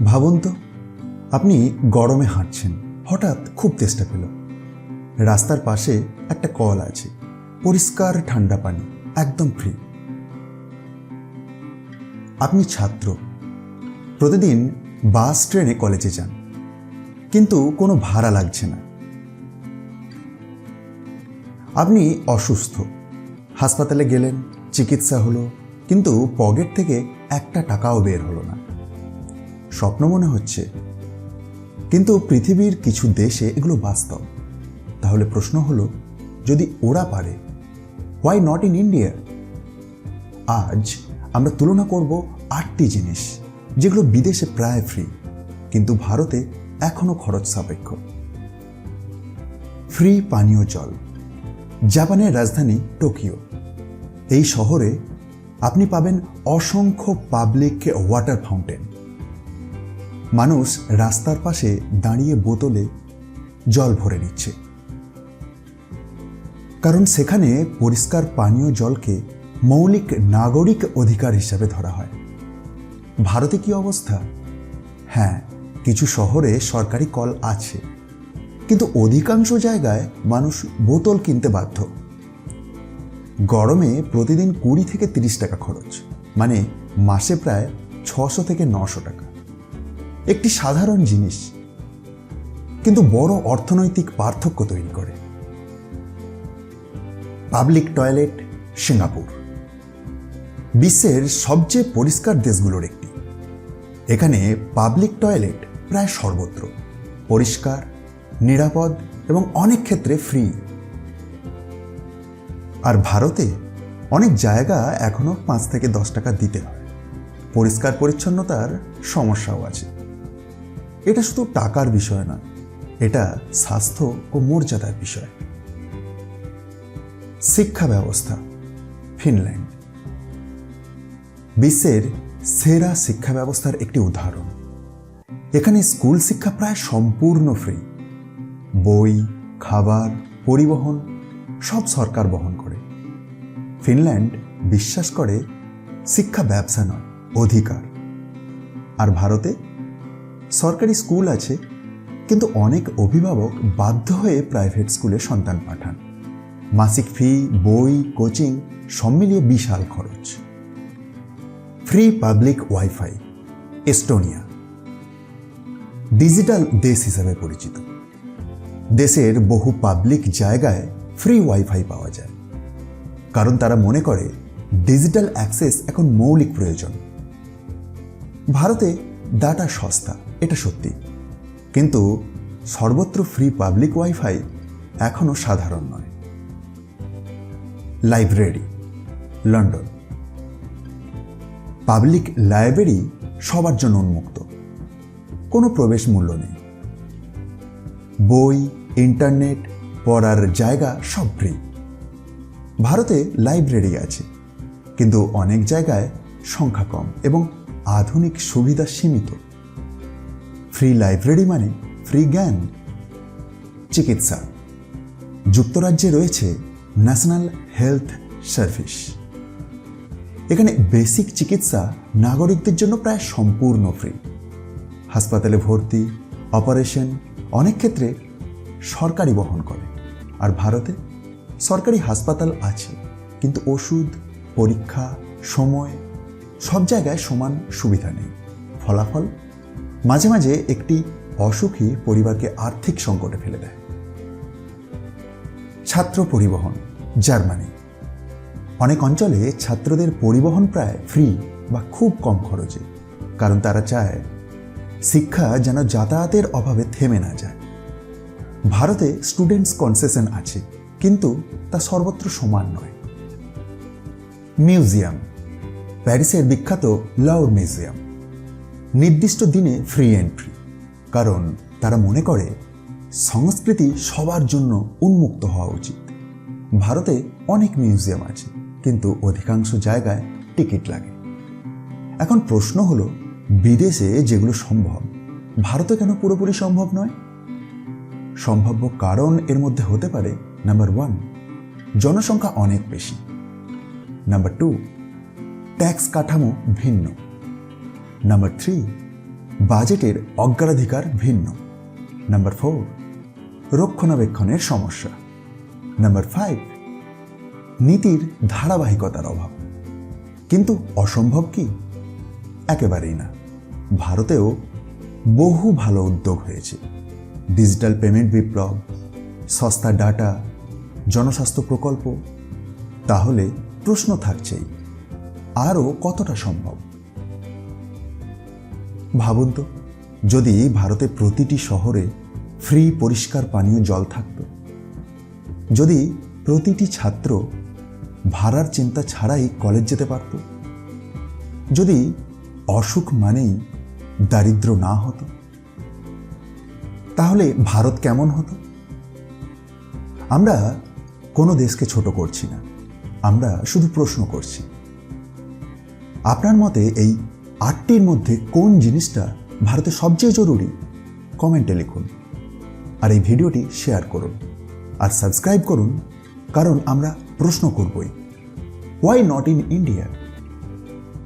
ভাবুন তো, আপনি গরমে হাঁটছেন, হঠাৎ খুব তেষ্টা পেল। রাস্তার পাশে একটা কল আছে, পরিষ্কার ঠান্ডা পানি, একদম ফ্রি। আপনি ছাত্র, প্রতিদিন বাস ট্রেনে কলেজে যান, কিন্তু কোনো ভাড়া লাগছে না। আপনি অসুস্থ, হাসপাতালে গেলেন, চিকিৎসা হলো, কিন্তু পকেট থেকে একটা টাকাও বের হলো না। স্বপ্ন মনে হচ্ছে, কিন্তু পৃথিবীর কিছু দেশে এগুলো বাস্তব। তাহলে প্রশ্ন হলো, যদি ওরা পারে, হোয়াই নট ইন ইন্ডিয়া? আজ আমরা তুলনা করব 8টি জিনিস যেগুলো বিদেশে প্রায় ফ্রি, কিন্তু ভারতে এখনো খরচ সাপেক্ষ। ফ্রি পানীয় জল। জাপানের রাজধানী টোকিও। এই শহরে আপনি পাবেন অসংখ্য পাবলিক ওয়াটার ফাউন্টেন। মানুষ রাস্তার পাশে দাঁড়িয়ে বোতলে জল ভরে নিচ্ছে, কারণ সেখানে পরিষ্কার পানীয় জলকে মৌলিক নাগরিক অধিকার হিসাবে ধরা হয়। ভারতে কি অবস্থা? হ্যাঁ, কিছু শহরে সরকারি কল আছে, কিন্তু অধিকাংশ জায়গায় মানুষ বোতল কিনতে বাধ্য। গরমে প্রতিদিন 20 থেকে 30 টাকা খরচ, মানে মাসে প্রায় 600 থেকে 900 টাকা। একটি সাধারণ জিনিস, কিন্তু বড় অর্থনৈতিক পার্থক্য তৈরি করে। Public toilet. সিঙ্গাপুর বিশ্বের সবচেয়ে পরিষ্কার দেশগুলোর একটি। এখানে পাবলিক টয়লেট প্রায় সর্বত্র, পরিষ্কার, নিরাপদ এবং অনেক ক্ষেত্রে ফ্রি। আর ভারতে অনেক জায়গা এখনো 5 থেকে 10 টাকা দিতে হয়। পরিষ্কার পরিচ্ছন্নতার সমস্যাও আছে। এটা শুধু টাকার বিষয় নয়, এটা স্বাস্থ্য ও মর্যাদার বিষয়। শিক্ষা ব্যবস্থা। ফিনল্যান্ড বিশ্বের সেরা শিক্ষা ব্যবস্থার একটি উদাহরণ। এখানে স্কুল শিক্ষা প্রায় সম্পূর্ণ ফ্রি। বই, খাবার, পরিবহন সব সরকার বহন করে। ফিনল্যান্ড বিশ্বাস করে শিক্ষা ব্যবসা নয়, অধিকার। আর ভারতে সরকারি স্কুল আছে, কিন্তু অনেক অভিভাবক বাধ্য হয়ে প্রাইভেট স্কুলে সন্তান পাঠান। মাসিক ফি, বই, কোচিং সব মিলিয়ে বিশাল খরচ। Free public wifi. Estonia digital দেশ হিসাবে পরিচিত। দেশের বহু পাবলিক জায়গায় ফ্রি ওয়াইফাই পাওয়া যায়, কারণ তারা মনে করে ডিজিটাল অ্যাক্সেস এখন মৌলিক প্রয়োজন। ভারতে ডাটা সস্তা, এটা সত্যি, কিন্তু সর্বত্র ফ্রি পাবলিক ওয়াইফাই এখনো সাধারণ নয়। লাইব্রেরি। লন্ডন পাবলিক লাইব্রেরি সবার জন্য উন্মুক্ত, কোনো প্রবেশ মূল্য নেই। বই, ইন্টারনেট, পড়ার জায়গা সব ফ্রি। ভারতে লাইব্রেরি আছে, কিন্তু অনেক জায়গায় সংখ্যা কম এবং আধুনিক সুবিধা সীমিত। ফ্রি লাইব্রেরি মানে ফ্রি জ্ঞান। চিকিৎসা। যুক্তরাজ্যে রয়েছে ন্যাশনাল হেলথ সার্ভিস। এখানে বেসিক চিকিৎসা নাগরিকদের জন্য প্রায় সম্পূর্ণ ফ্রি। হাসপাতালে ভর্তি, অপারেশন অনেক ক্ষেত্রে সরকারি বহন করে। আর ভারতে সরকারি হাসপাতাল আছে, কিন্তু ওষুধ, পরীক্ষা, সময় সব জায়গায় সমান সুবিধা নেই। ফলাফল, মাঝে মাঝে একটি অসুখী পরিবারকে আর্থিক সংকটে ফেলে দেয়। ছাত্র পরিবহন। জার্মানি অনেক অঞ্চলে ছাত্রদের পরিবহন প্রায় ফ্রি বা খুব কম খরচে, কারণ তারা চায় শিক্ষা যেন যাতায়াতের অভাবে থেমে না যায়। ভারতে স্টুডেন্টস কনসেশন আছে, কিন্তু তা সর্বত্র সমান নয়। মিউজিয়াম। প্যারিসের বিখ্যাত লাউর মিউজিয়াম নির্দিষ্ট দিনে ফ্রি এন্ট্রি, কারণ তারা মনে করে সংস্কৃতি সবার জন্য উন্মুক্ত হওয়া উচিত। ভারতে অনেক মিউজিয়াম আছে, কিন্তু অধিকাংশ জায়গায় টিকিট লাগে। এখন প্রশ্ন হলো, বিদেশে যেগুলো সম্ভব, ভারতে কেন পুরোপুরি সম্ভব নয়? সম্ভাব্য কারণ এর মধ্যে হতে পারে, নাম্বার 1, জনসংখ্যা অনেক বেশি। নাম্বার 2, ট্যাক্স কাঠামো ভিন্ন। নাম্বার 3, বাজেটের অগ্রাধিকার ভিন্ন। নাম্বার 4, রক্ষণাবেক্ষণের সমস্যা। নাম্বার 5, নীতির ধারাবাহিকতার অভাব। কিন্তু অসম্ভব কি? একেবারেই না। ভারতেও বহু ভালো উদ্যোগ হয়েছে। ডিজিটাল পেমেন্ট বিপ্লব, সস্তা ডাটা, জনস্বাস্থ্য প্রকল্প। তাহলে প্রশ্ন থাকছেই, আরও কতটা সম্ভব? ভাবুন তো, যদি ভারতে প্রতিটি শহরে ফ্রি পরিষ্কার পানীয় জল থাকত, যদি প্রতিটি ছাত্র ভাড়ার চিন্তা ছাড়াই কলেজ যেতে পারত, যদি অসুখ মানেই দারিদ্র না হতো, তাহলে ভারত কেমন হতো? আমরা কোনো দেশকে ছোট করছি না, আমরা শুধু প্রশ্ন করছি। আপনার মতে এই 8টির মধ্যে কোন জিনিসটা ভারতে সবচেয়ে জরুরি? কমেন্টে লিখুন। আর এই ভিডিওটি শেয়ার করুন আর সাবস্ক্রাইব করুন, কারণ আমরা প্রশ্ন করবই। Why not in India?